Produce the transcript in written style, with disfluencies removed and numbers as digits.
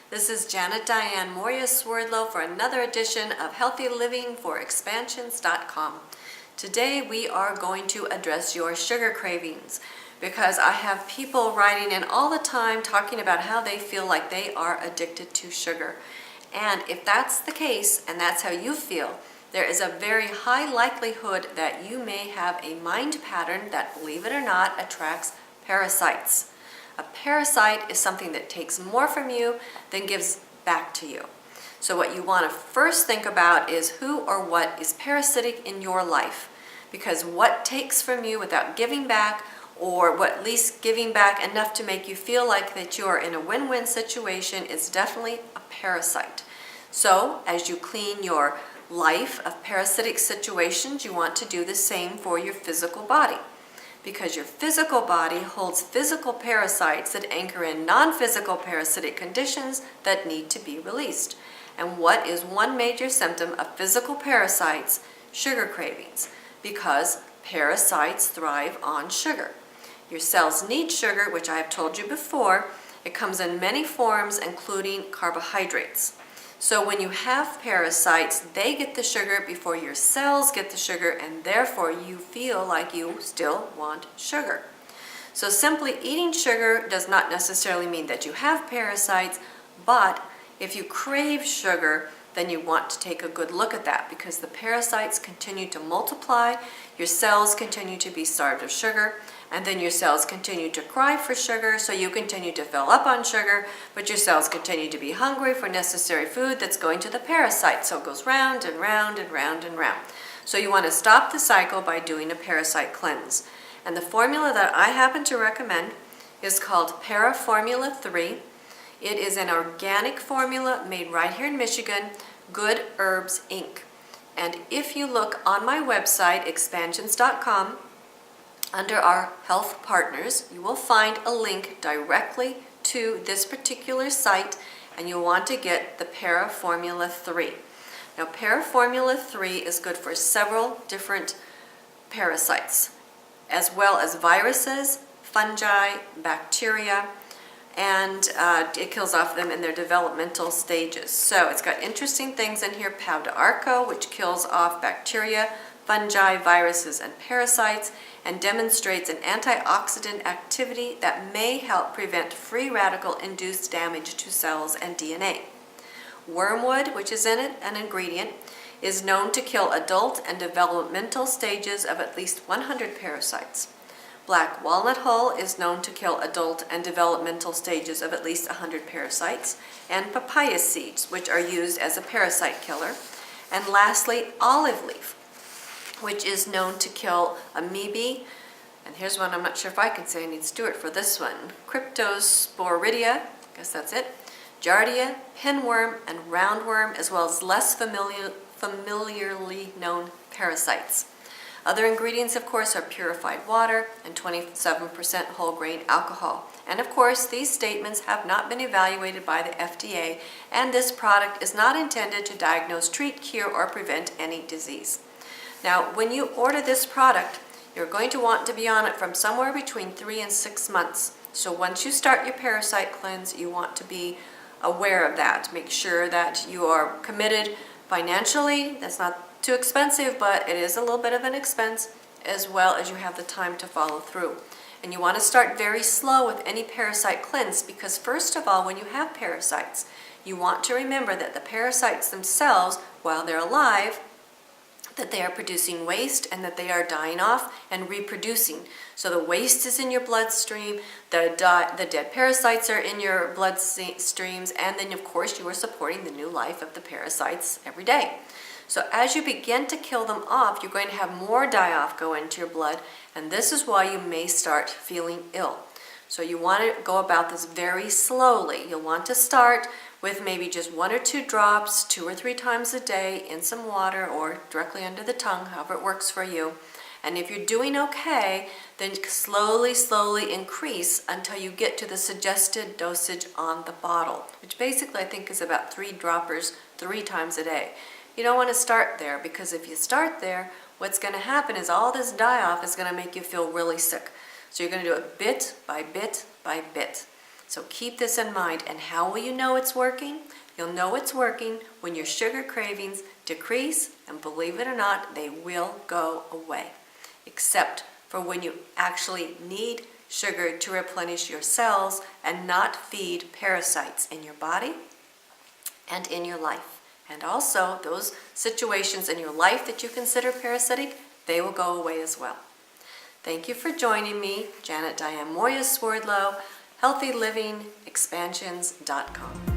This is Diane Mourglia-Swerdlow for another edition of Healthy Living for Expansions.com. Today we are going to address your sugar cravings because I have people writing in all the time talking about how they feel like they are addicted to sugar. And if that's the case and that's how you feel, there is a very high likelihood that you may have a mind pattern that, believe it or not, attracts parasites. A parasite is something that takes more from you than gives back to you. So what you want to first think about is who or what is parasitic in your life. Because what takes from you without giving back, or what at least giving back enough to make you feel like that you are in a win-win situation, is definitely a parasite. So as you clean your life of parasitic situations, you want to do the same for your physical body. Because your physical body holds physical parasites that anchor in non-physical parasitic conditions that need to be released. And what is one major symptom of physical parasites? Sugar cravings. Because parasites thrive on sugar. Your cells need sugar, which I have told you before. It comes in many forms, including carbohydrates. So when you have parasites, they get the sugar before your cells get the sugar, and therefore you feel like you still want sugar. So simply eating sugar does not necessarily mean that you have parasites, but if you crave sugar, then you want to take a good look at that, because the parasites continue to multiply, your cells continue to be starved of sugar, and then your cells continue to cry for sugar, so you continue to fill up on sugar, but your cells continue to be hungry for necessary food that's going to the parasite. So it goes round and round and round and round. So you want to stop the cycle by doing a parasite cleanse. And the formula that I happen to recommend is called Formula 3. It is an organic formula made right here in Michigan, Good Herbs Inc. And if you look on my website, expansions.com, under our health partners, you will find a link directly to this particular site, and you'll want to get the Formula 3. Now, Formula 3 is good for several different parasites, as well as viruses, fungi, bacteria, and it kills off them in their developmental stages. So it's got interesting things in here, Pau d'Arco, which kills off bacteria, fungi, viruses, and parasites, and demonstrates an antioxidant activity that may help prevent free radical-induced damage to cells and DNA. Wormwood, which is in it, an ingredient, is known to kill adult and developmental stages of at least 100 parasites. Black walnut hull is known to kill adult and developmental stages of at least 100 parasites, and papaya seeds, which are used as a parasite killer. And lastly, olive leaf, which is known to kill amoebae, and here's one I'm not sure if I can say, I need Stewart for this one, Cryptosporidia, I guess that's it, Giardia, pinworm, and roundworm, as well as less familiarly known parasites. Other ingredients, of course, are purified water and 27% whole grain alcohol. And of course, these statements have not been evaluated by the FDA, and this product is not intended to diagnose, treat, cure, or prevent any disease. Now, when you order this product, you're going to want to be on it from somewhere between 3 and 6 months. So once you start your parasite cleanse, you want to be aware of that. Make sure that you are committed financially. That's not too expensive, but it is a little bit of an expense, as well as you have the time to follow through. And you want to start very slow with any parasite cleanse, because first of all, when you have parasites, you want to remember that the parasites themselves, while they're alive, that they are producing waste and that they are dying off and reproducing. So the waste is in your bloodstream, the dead parasites are in your bloodstreams, and then of course you are supporting the new life of the parasites every day. So as you begin to kill them off, you're going to have more die-off go into your blood, and this is why you may start feeling ill. So you want to go about this very slowly. You'll want to start with maybe just 1 or 2 drops 2 or 3 times a day in some water or directly under the tongue, however it works for you. And if you're doing okay, then slowly increase until you get to the suggested dosage on the bottle, which basically I think is about 3 droppers 3 times a day. You don't want to start there, because if you start there, what's going to happen is all this die-off is going to make you feel really sick. So you're going to do it bit by bit by bit. So keep this in mind. And how will you know it's working? You'll know it's working when your sugar cravings decrease, and believe it or not, they will go away. Except for when you actually need sugar to replenish your cells and not feed parasites in your body and in your life. And also, those situations in your life that you consider parasitic, they will go away as well. Thank you for joining me, Diane Mourglia-Swerdlow, HealthyLivingExpansions.com.